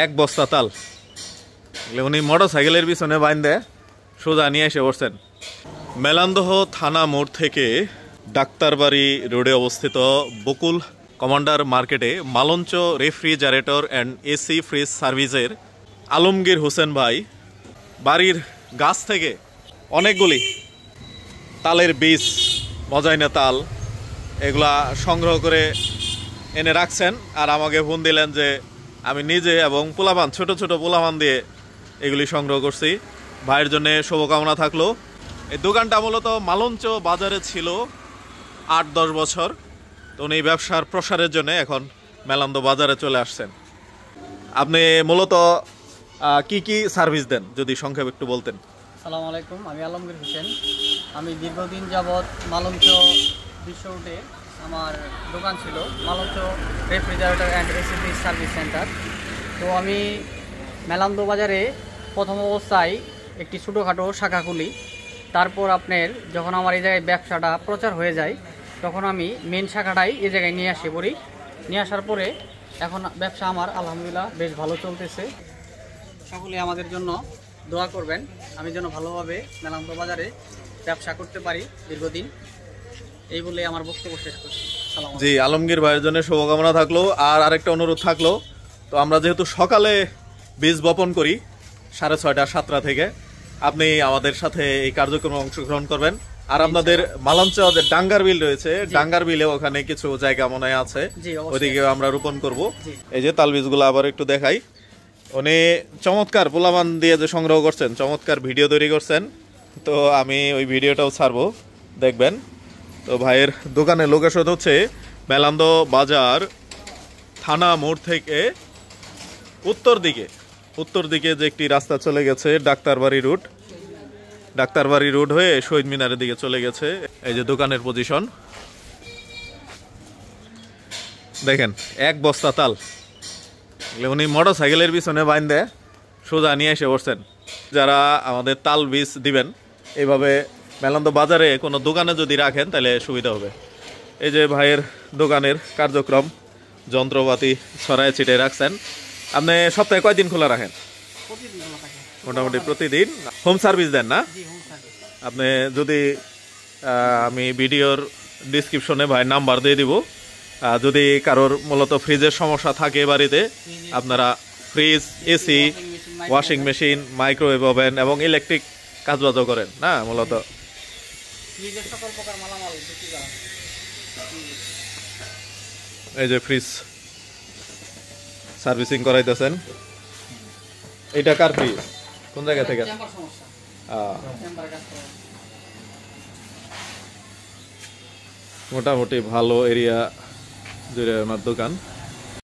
এক বস্তা তাল উনি মোটর সাইকেলের পিছনে বাইন্ধে সোজা নিয়ে এসে বসছেন। মেলান্দহ থানা মোড় থেকে ডাক্তারবাড়ি রোডে অবস্থিত বকুল কমান্ডার মার্কেটে মালঞ্চ রেফ্রিজারেটর অ্যান্ড এসি ফ্রিজ সার্ভিসের আলমগীর হোসেন ভাই বাড়ির গাছ থেকে অনেকগুলি তালের বীজ, মজাইনা তাল, এগুলা সংগ্রহ করে এনে রাখছেন। আর আমাকে ফোন দিলেন যে আমি নিজে এবং পোলাপান, ছোট ছোট পোলাপান দিয়ে এগুলি সংগ্রহ করছি। ভাইয়ের জন্য শুভকামনা থাকলো। এই দোকানটা মূলত মালঞ্চ বাজারে ছিল ৮-১০ বছর। তো উনি ব্যবসার প্রসারের জন্য এখন মেলান্দ বাজারে চলে আসছেন। আপনি মূলত কি কি সার্ভিস দেন যদি সংক্ষেপে একটু বলতেন? আসসালামু আলাইকুম, আমি আলমগীর হোসেন। আমি দীর্ঘদিন যাবৎ মালঞ্চ বিশ্ব রোডে আমার দোকান ছিল, Malancha refrigerator and AC fridge service centre. তো আমি মেলান্দ বাজারে প্রথম অবস্থায় একটি ছোটোখাটো শাখা খুলি। তারপর আপনার যখন আমার এই জায়গায় ব্যবসাটা প্রচার হয়ে যায়, তখন আমি মেন শাখাটাই এই জায়গায় নিয়ে আসি পড়ি। নিয়ে আসার পরে এখন ব্যবসা আমার আলহামদুলিল্লাহ বেশ ভালো চলতেছে। সকলে আমাদের জন্য দোয়া করবেন, আমি যেন ভালোভাবে মেলান্দ বাজারে ব্যবসা করতে পারি দীর্ঘদিন। এই বলে আমার বক্তব্য শেষ করছি। জি, আলমগীর ভাইয়ের জন্য শুভকামনা থাকলো। আর আরেকটা অনুরোধ থাকলো, তো আমরা যেহেতু সকালে বীজ বপন করি 6:30-7টা থেকে, আপনি আমাদের সাথে এই কার্যক্রমে অংশগ্রহণ করবেন। আর আপনাদের মালঞ্চ যে ডাঙ্গার বিল রয়েছে, ডাঙ্গার বিলে ওখানে কিছু জায়গা মনে আছে, ওইদিকে আমরা রোপণ করব। এই যে তাল বীজগুলো আবার একটু দেখাই। উনি চমৎকার পোলামান দিয়ে যে সংগ্রহ করছেন, চমৎকার ভিডিও তৈরি করছেন। তো আমি ওই ভিডিওটাও ছাড়বো, দেখবেন। তো ভাইয়ের দোকানের লোকেশন হচ্ছে মেলান্দ বাজার থানা মোড় থেকে উত্তর দিকে যে একটি রাস্তা চলে গেছে ডাক্তারবাড়ি রোড হয়ে শহীদ মিনারের দিকে চলে গেছে। এই যে দোকানের পজিশন দেখেন, এক বস্তা তাল উনি মোটর সাইকেলের পিছনে বাইন্ধে সোজা নিয়ে এসে বসছেন। যারা আমাদের তাল বীজ দিবেন, এইভাবে মেলান্দ বাজারে কোনো দোকানে যদি রাখেন তাহলে সুবিধা হবে। এই যে ভাইয়ের দোকানের কার্যক্রম, যন্ত্রপাতি ছড়ায় ছিটে রাখছেন। আপনি সপ্তাহে কয়দিন খোলা রাখেন? মোটামুটি প্রতিদিন। হোম সার্ভিস দেন না আপনি? যদি আমি ভিডিওর ডিসক্রিপশনে ভাইয়ের নাম্বার দিয়ে দিব। যদি কারোর মূলত ফ্রিজের সমস্যা থাকে বাড়িতে, আপনারা fridge, AC, washing machine, microwave oven এবং ইলেকট্রিক কাজবাজও করেন না মূলত। এই যে ফ্রিজ সার্ভিসিং করাইতেছেন। এটা কার ফ্রিজ? কোন জায়গা থেকে? মোটামুটি ভালো এরিয়া জুড়ে আমার দোকান।